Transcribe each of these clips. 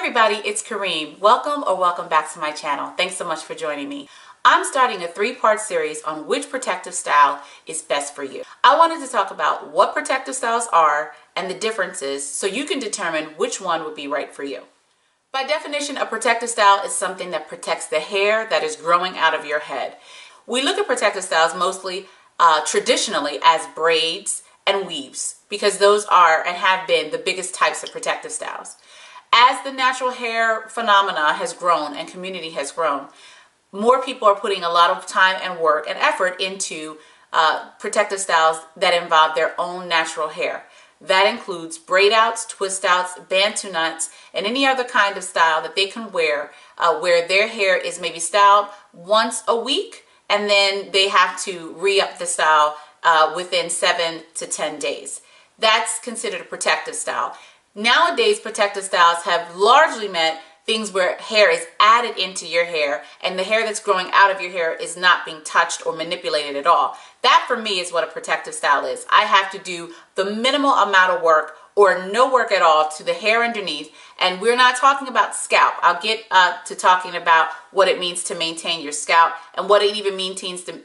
everybody, it's Kareem. Welcome or welcome back to my channel. Thanks so much for joining me. I'm starting a 3-part series on which protective style is best for you. I wanted to talk about what protective styles are and the differences so you can determine which one would be right for you. By definition, a protective style is something that protects the hair that is growing out of your head. We look at protective styles mostly traditionally as braids and weaves because those are and have been the biggest types of protective styles. As the natural hair phenomena has grown and community has grown, more people are putting a lot of time and work and effort into protective styles that involve their own natural hair. That includes braid outs, twist outs, bantu knots, and any other kind of style that they can wear where their hair is maybe styled once a week and then they have to re-up the style within 7 to 10 days. That's considered a protective style. Nowadays, protective styles have largely meant things where hair is added into your hair and the hair that's growing out of your hair is not being touched or manipulated at all. That for me is what a protective style is. I have to do the minimal amount of work or no work at all to the hair underneath, and we're not talking about scalp. I'll get to talking about what it means to maintain your scalp and what it even means to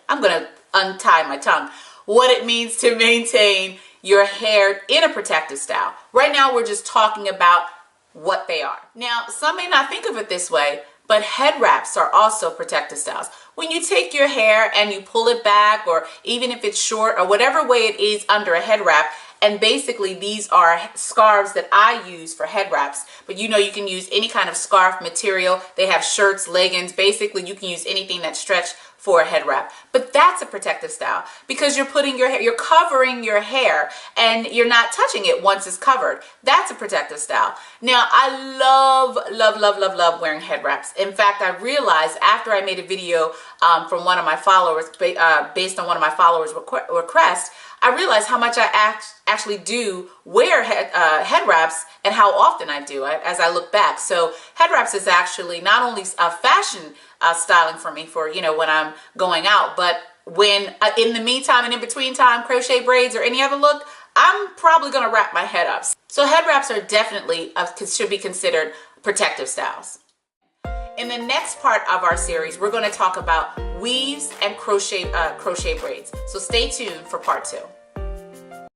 I'm going to untie my tongue. What it means to maintain your hair in a protective style. Right now we're just talking about what they are. Now, some may not think of it this way, but head wraps are also protective styles. When you take your hair and you pull it back, or even if it's short or whatever way it is under a head wrap, and basically these are scarves that I use for head wraps, but you know you can use any kind of scarf material. They have shirts, leggings, basically you can use anything that's stretched for a head wrap. But that's a protective style because you're putting your hair, you're covering your hair and you're not touching it once it's covered. That's a protective style. Now, I love wearing head wraps. In fact, I realized after I made a video from one of my followers, based on one of my followers' request, I realized how much I actually do wear head wraps and how often I do it as I look back. So head wraps is actually not only a fashion styling for me for, you know, when I'm going out, but when in the meantime and in between time, crochet braids or any other look, I'm probably going to wrap my head up. So head wraps are definitely should be considered protective styles. In the next part of our series, we're going to talk about weaves and crochet braids. So stay tuned for part 2.